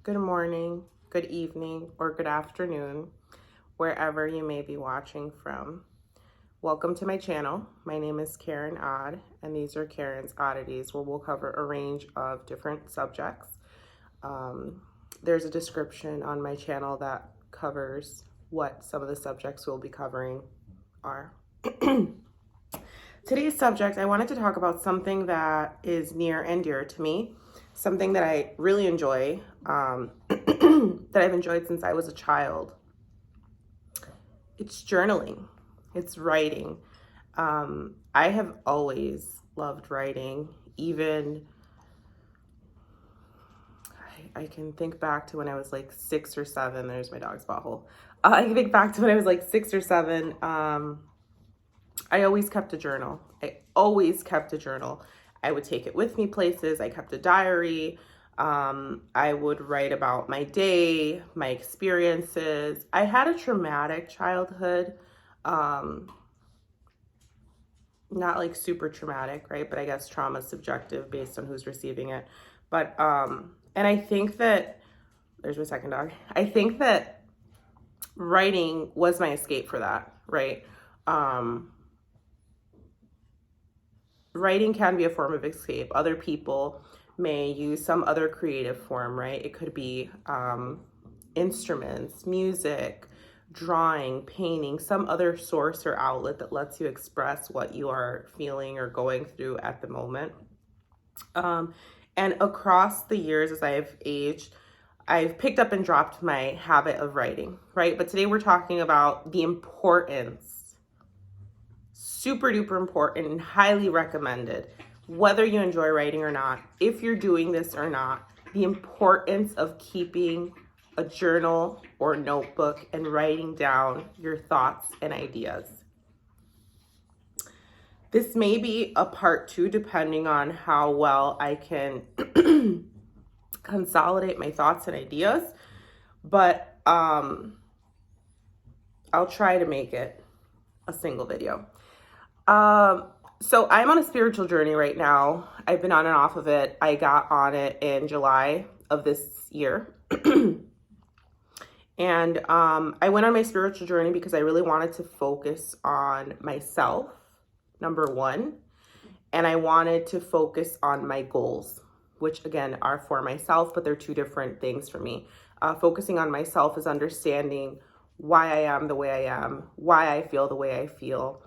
good morning, good evening, or good afternoon, wherever you may be watching from. Welcome to my channel. My name is Karen Odd, and these are Karen's Oddities, where we'll cover a range of different subjects. There's a description on my channel that covers what some of the subjects we'll be covering are. Today's subject, I wanted to talk about something that is near and dear to me, something that I really enjoy, that I've enjoyed since I was a child. It's journaling, it's writing. I have always loved writing. Even I can think back to when I was like 6 or 7. There's my dog's butthole. I can think back to when I was like 6 or 7. I always kept a journal. I would take it with me places. I kept a diary. I would write about my day, my experiences. I had a traumatic childhood. Not like super traumatic, right? But I guess trauma is subjective based on who's receiving it. But, and I think that, there's my second dog. I think that writing was my escape for that, right? Writing can be a form of escape. Other people may use some other creative form, right? It could be instruments, music, drawing, painting, some other source or outlet that lets you express what you are feeling or going through at the moment. And across the years as I've aged, I've picked up and dropped my habit of writing, right? But today we're talking about the importance, super duper important and highly recommended, whether you enjoy writing or not, if you're doing this or not, the importance of keeping a journal or notebook and writing down your thoughts and ideas. This may be a part 2 depending on how well I can consolidate my thoughts and ideas, but I'll try to make it a single video. So I'm on a spiritual journey right now. I've been on and off of it. I got on it in July of this year. And I went on my spiritual journey because I really wanted to focus on myself, number one. And I wanted to focus on my goals, which again are for myself, but they're two different things for me. Focusing on myself is understanding why I am the way I am, why I feel the way I feel.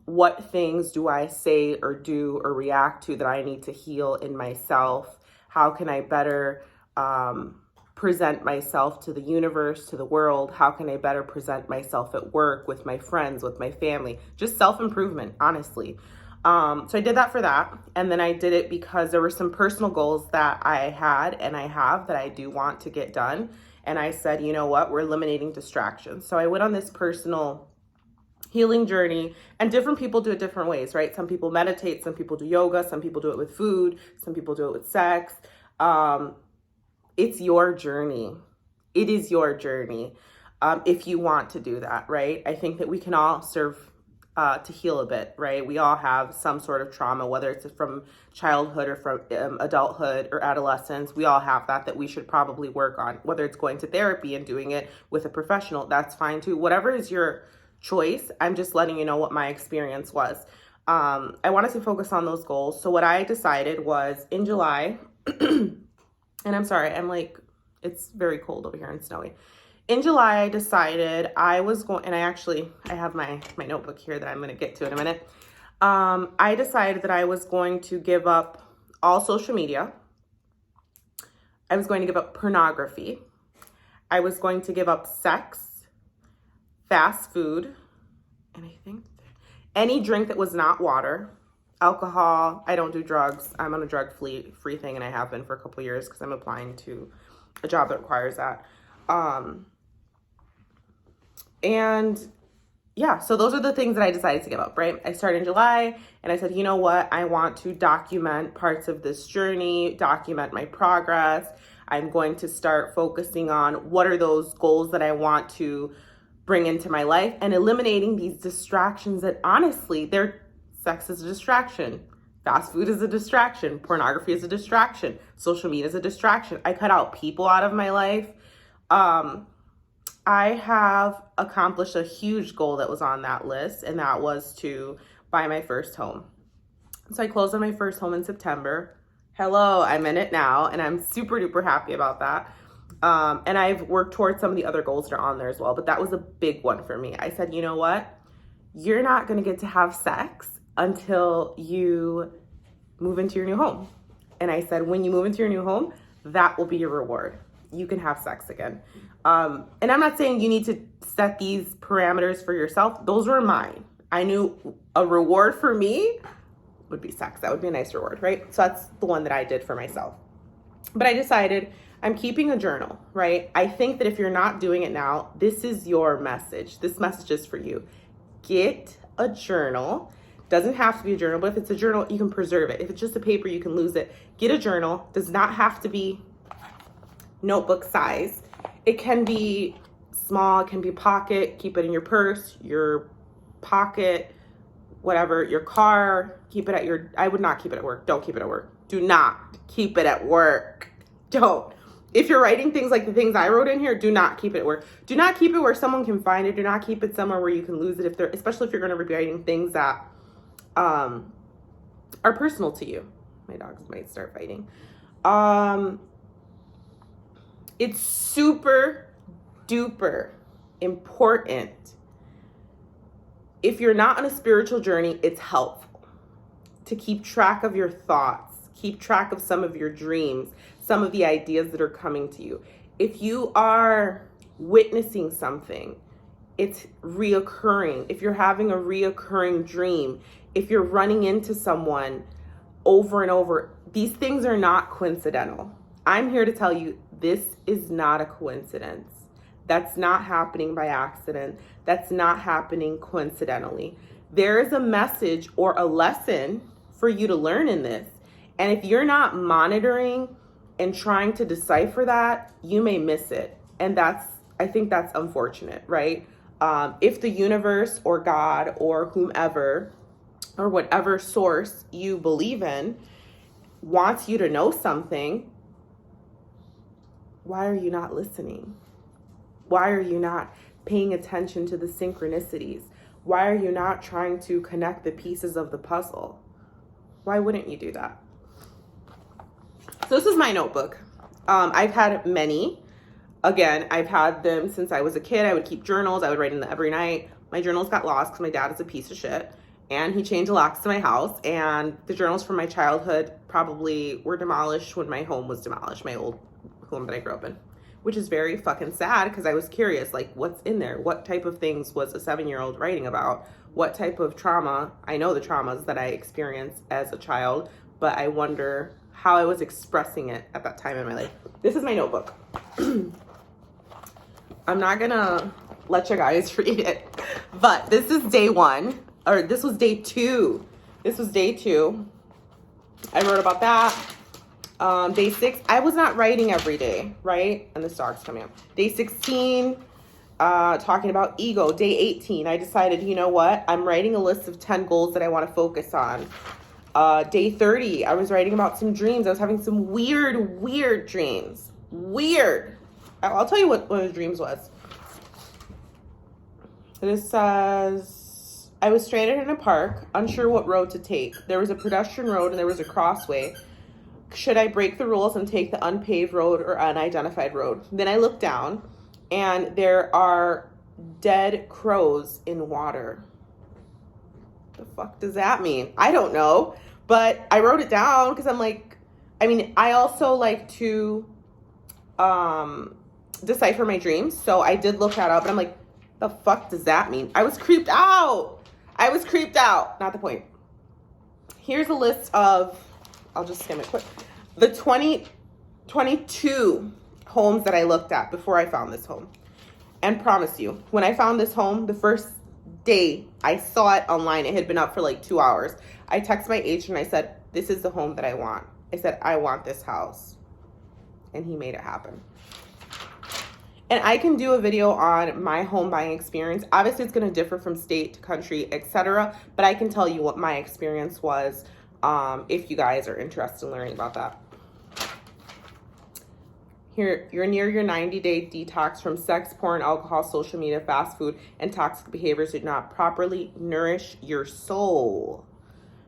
What things do I say or do or react to that I need to heal in myself? How can I better present myself to the universe, to the world? How can I better present myself at work, with my friends, with my family? Just self-improvement, honestly. So I did that for that. And then I did it because there were some personal goals that I had and I have that I do want to get done. And I said, you know what? We're eliminating distractions. So I went on this personal healing journey, and different people do it different ways, right? Some people meditate, some people do yoga, some people do it with food, some people do it with sex. It's your journey. It is your journey. If you want to do that, right? I think that we can all serve to heal a bit, right? We all have some sort of trauma, whether it's from childhood or from adulthood or adolescence. We all have that we should probably work on, whether it's going to therapy and doing it with a professional, that's fine too. Whatever is your choice, I'm just letting you know what my experience was. I wanted to focus on those goals. So what I decided was in July, and I'm sorry, it's very cold over here and snowy. In July, I decided I was going, and I have my notebook here that I'm going to get to in a minute. I decided that I was going to give up all social media. I was going to give up pornography. I was going to give up sex, fast food, and I think any drink that was not water, alcohol. I don't do drugs. I'm on a drug-free thing, and I have been for a couple years because I'm applying to a job that requires that. And yeah, so those are the things that I decided to give up, right? I started in July, and I said, you know what? I want to document parts of this journey, document my progress. I'm going to start focusing on what are those goals that I want to bring into my life and eliminating these distractions that honestly, sex is a distraction. Fast food is a distraction. Pornography is a distraction. Social media is a distraction. I cut out people out of my life. I have accomplished a huge goal that was on that list, and that was to buy my first home. So I closed on my first home in September. Hello, I'm in it now, and I'm super duper happy about that. And I've worked towards some of the other goals that are on there as well, but that was a big one for me. I said, you know what? You're not going to get to have sex until you move into your new home. And I said, when you move into your new home, that will be your reward. You can have sex again. And I'm not saying you need to set these parameters for yourself. Those were mine. I knew a reward for me would be sex. That would be a nice reward, right? So that's the one that I did for myself. But I decided I'm keeping a journal, right? I think that if you're not doing it now, this is your message. This message is for you. Get a journal. Doesn't have to be a journal, but if it's a journal, you can preserve it. If it's just a paper, you can lose it. Get a journal. Does not have to be notebook size. It can be small, it can be pocket. Keep it in your purse, your pocket, whatever, your car. Keep it at your, I would not keep it at work. Don't keep it at work. Do not keep it at work. Don't. If you're writing things like the things I wrote in here, do not keep it at work. Do not keep it where someone can find it. Do not keep it somewhere where you can lose it, if they're, especially if you're going to be writing things that are personal to you. My dogs might start fighting. It's super duper important. If you're not on a spiritual journey, it's helpful to keep track of your thoughts, keep track of some of your dreams, some of the ideas that are coming to you. If you are witnessing something, it's reoccurring. If you're having a reoccurring dream, if you're running into someone over and over, these things are not coincidental. I'm here to tell you, this is not a coincidence. That's not happening by accident. That's not happening coincidentally. There is a message or a lesson for you to learn in this. And if you're not monitoring and trying to decipher that, you may miss it. And I think that's unfortunate, right? If the universe or God or whomever or whatever source you believe in wants you to know something, why are you not listening? Why are you not paying attention to the synchronicities? Why are you not trying to connect the pieces of the puzzle? Why wouldn't you do that? So this is my notebook. I've had many. Again, I've had them since I was a kid. I would keep journals. I would write in them every night. My journals got lost because my dad is a piece of shit. And he changed the locks to my house. And the journals from my childhood probably were demolished when my home was demolished, my old home that I grew up in. Which is very fucking sad because I was curious, like, what's in there? What type of things was a 7-year-old writing about? What type of trauma? I know the traumas that I experienced as a child, but I wonder how I was expressing it at that time in my life. This is my notebook. I'm not gonna let you guys read it, but this is day 1, or this was day 2. This was day 2. I wrote about that. Day 6, I was not writing every day, right? And this dog's coming up. Day 16, talking about ego. Day 18, I decided, you know what? I'm writing a list of 10 goals that I want to focus on. Day 30, I was writing about some dreams. I was having some weird dreams. Weird. I'll tell you what one of the dreams was. This says, I was stranded in a park, unsure what road to take. There was a pedestrian road and there was a crossway. Should I break the rules and take the unpaved road or unidentified road? Then I look down and there are dead crows in water. The fuck does that mean? I don't know, but I wrote it down because I'm like, I mean, I also like to decipher my dreams. So I did look that up and I'm like, the fuck does that mean? I was creeped out. Not the point. Here's a list of, I'll just skim it quick. The 22 homes that I looked at before I found this home. And promise you, when I found this home, the first day I saw it online, it had been up for like 2 hours. I texted my agent and I said, this is the home that I want. I said, I want this house. And he made it happen. And I can do a video on my home buying experience. Obviously, it's going to differ from state to country, etc. But I can tell you what my experience was. if you guys are interested in learning about that. Here, you're near your 90-day detox from sex, porn, alcohol, social media, fast food, and toxic behaviors that do not properly nourish your soul.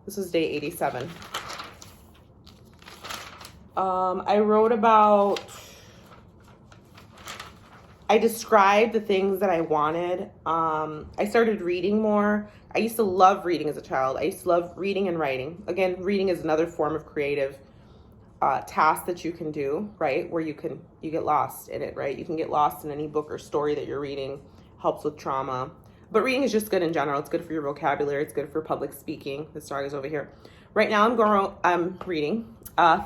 This was day 87. I described the things that I wanted. I started reading more. I used to love reading as a child. I used to love reading and writing. Again, reading is another form of creative task that you can do, right? Where you get lost in it, right? You can get lost in any book or story that you're reading. Helps with trauma. But reading is just good in general. It's good for your vocabulary. It's good for public speaking. The dog is over here. Right now I'm reading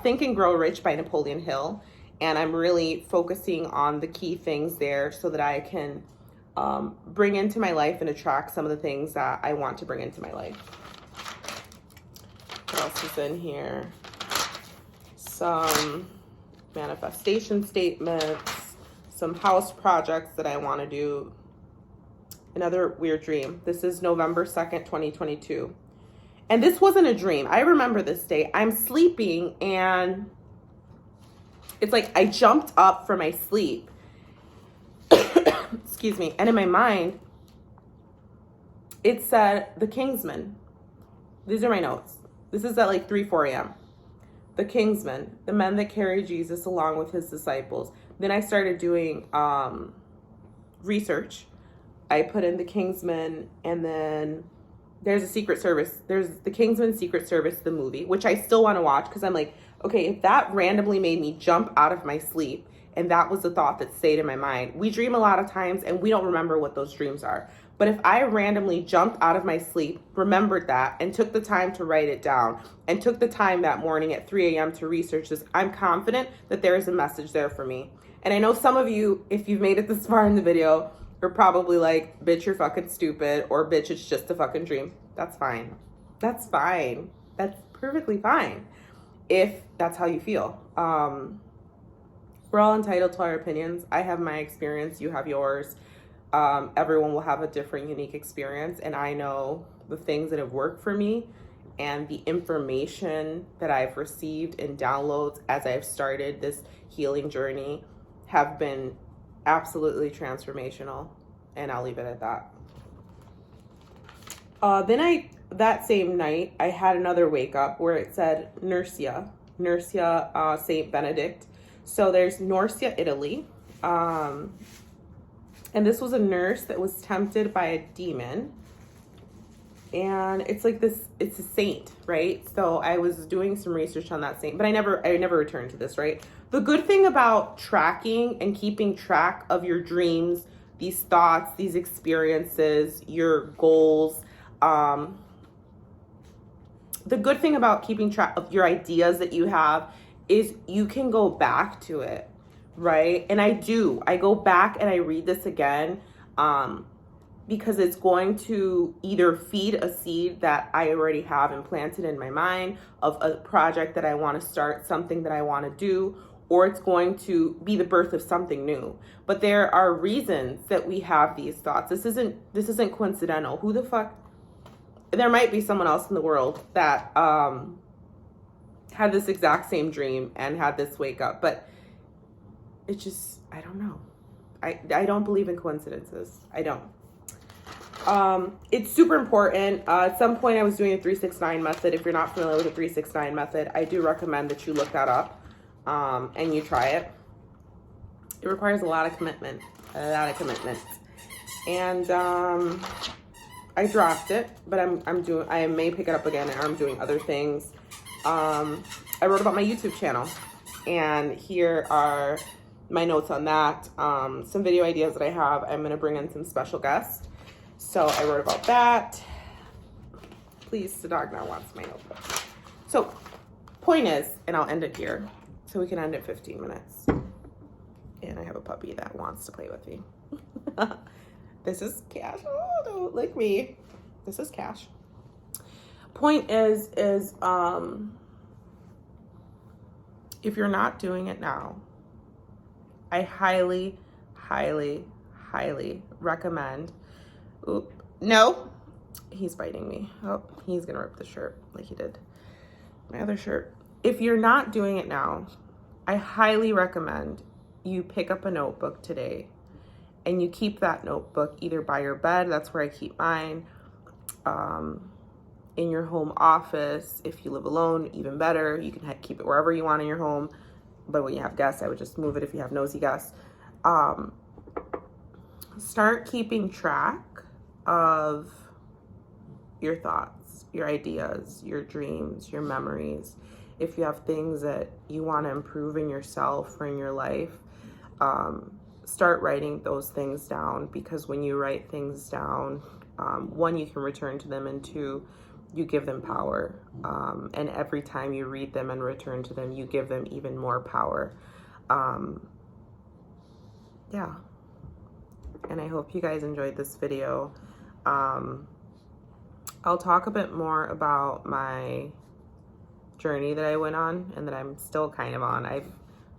Think and Grow Rich by Napoleon Hill. And I'm really focusing on the key things there so that I can bring into my life and attract some of the things that I want to bring into my life. What else is in here? Some manifestation statements, some house projects that I want to do. Another weird dream. This is November 2nd, 2022. And this wasn't a dream. I remember this day. I'm sleeping and it's like I jumped up from my sleep. Excuse me. And in my mind, it said the Kingsmen. These are my notes. This is at like 3-4 a.m. The Kingsmen, the men that carried Jesus along with his disciples. Then I started doing research. I put in the Kingsmen, and then there's a Secret Service. There's the Kingsman Secret Service, the movie, which I still want to watch because I'm like, okay, if that randomly made me jump out of my sleep and that was the thought that stayed in my mind. We dream a lot of times and we don't remember what those dreams are. But if I randomly jumped out of my sleep, remembered that, and took the time to write it down, and took the time that morning at 3 a.m. to research this, I'm confident that there is a message there for me. And I know some of you, if you've made it this far in the video, are probably like, bitch, you're fucking stupid, or bitch, it's just a fucking dream. That's fine. That's fine. That's perfectly fine if that's how you feel. We're all entitled to our opinions. I have my experience, you have yours. Everyone will have a different, unique experience, and I know the things that have worked for me and the information that I've received and downloads as I've started this healing journey have been absolutely transformational, and I'll leave it at that. Then that same night, I had another wake up where it said Nursia, Saint Benedict. So there's Nursia, Italy. And this was a nurse that was tempted by a demon. And it's like this, it's a saint, right? So I was doing some research on that saint, but I never returned to this, right? The good thing about tracking and keeping track of your dreams, these thoughts, these experiences, your goals, the good thing about keeping track of your ideas that you have is you can go back to it. Right? And I go back and I read this again because it's going to either feed a seed that I already have implanted in my mind of a project that I want to start, something that I want to do, or it's going to be the birth of something new. But there are reasons that we have these thoughts. This isn't coincidental. Who the fuck? There might be someone else in the world that had this exact same dream and had this wake up, but it's just, I don't know. I don't believe in coincidences. I don't. It's super important. At some point I was doing a 369 method. If you're not familiar with the 369 method, I do recommend that you look that up and you try it. It requires a lot of commitment. And I dropped it, but I may pick it up again, and I'm doing other things. I wrote about my YouTube channel, and here are my notes on that. Some video ideas that I have. I'm going to bring in some special guests. So I wrote about that. Please, the dog now wants my notebook. So point is, and I'll end it here so we can end at 15 minutes. And I have a puppy that wants to play with me. This is Cash. Oh, don't lick me. This is Cash. Point is if you're not doing it now, I highly, highly, highly recommend. Oop, no, he's biting me. Oh, he's gonna rip the shirt like he did. my other shirt. If you're not doing it now, I highly recommend you pick up a notebook today and you keep that notebook either by your bed, that's where I keep mine, in your home office. If you live alone, even better. You can keep it wherever you want in your home. But when you have guests, I would just move it if you have nosy guests. Start keeping track of your thoughts, your ideas, your dreams, your memories. If you have things that you want to improve in yourself or in your life, start writing those things down, because when you write things down, one, you can return to them, and two, you give them power. And every time you read them and return to them, you give them even more power. Yeah. And I hope you guys enjoyed this video. I'll talk a bit more about my journey that I went on and that I'm still kind of on.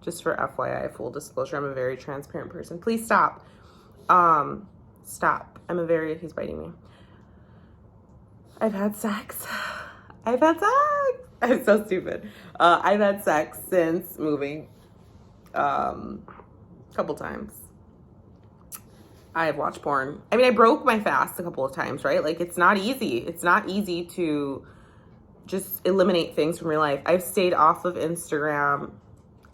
Just for FYI, full disclosure, I'm a very transparent person. Please stop. Stop. He's biting me. I've had sex. I'm so stupid. I've had sex since moving, a couple times. I've watched porn. I mean, I broke my fast a couple of times, right? Like, it's not easy. It's not easy to just eliminate things from your life. I've stayed off of Instagram.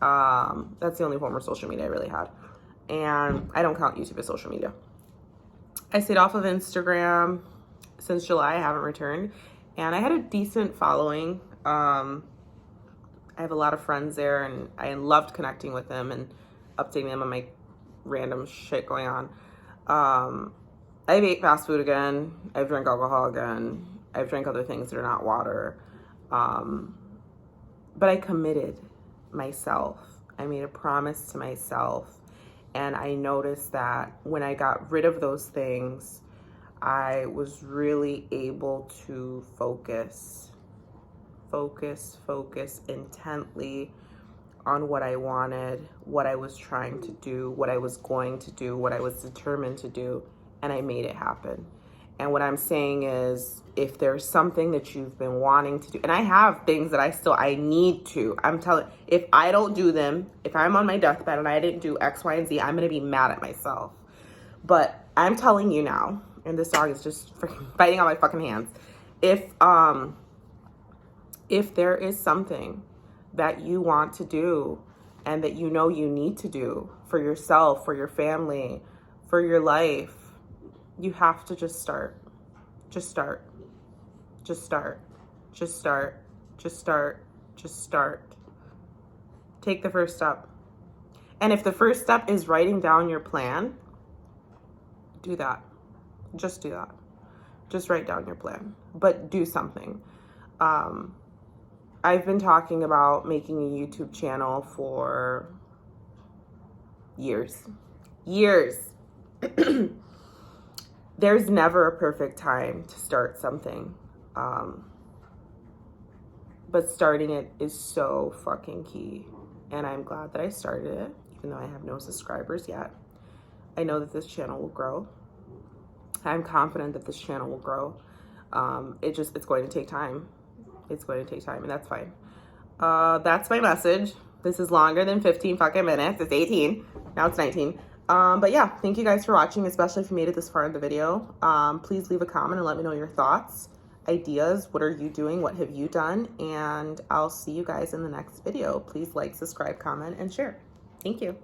That's the only form of social media I really had. And I don't count YouTube as social media. I stayed off of Instagram since July. I haven't returned. And I had a decent following. I have a lot of friends there, and I loved connecting with them and updating them on my random shit going on. I've ate fast food again. I've drank alcohol again. I've drank other things that are not water. But I committed myself. I made a promise to myself. And I noticed that when I got rid of those things, I was really able to focus intently on what I wanted, what I was trying to do, what I was going to do, what I was determined to do, and I made it happen. And what I'm saying is, if there's something that you've been wanting to do, and I have things that I need to, if I don't do them, if I'm on my deathbed and I didn't do X, Y, and Z, I'm gonna be mad at myself. But I'm telling you now, and this dog is just freaking biting on my fucking hands. If there is something that you want to do and that you know you need to do for yourself, for your family, for your life, you have to just start. Just start. Just start. Just start. Just start. Just start. Take the first step. And if the first step is writing down your plan, do that. Just do that. Just write down your plan, but do something. I've been talking about making a YouTube channel for years. There's never a perfect time to start something. But starting it is so fucking key. And I'm glad that I started it, even though I have no subscribers yet. I know that this channel will grow. I'm confident that this channel will grow. It's going to take time. It's going to take time, and that's fine. That's my message. This is longer than 15 fucking minutes. It's 18. Now it's 19. But yeah, thank you guys for watching, especially if you made it this far in the video. Please leave a comment and let me know your thoughts, ideas. What are you doing? What have you done? And I'll see you guys in the next video. Please like, subscribe, comment, and share. Thank you.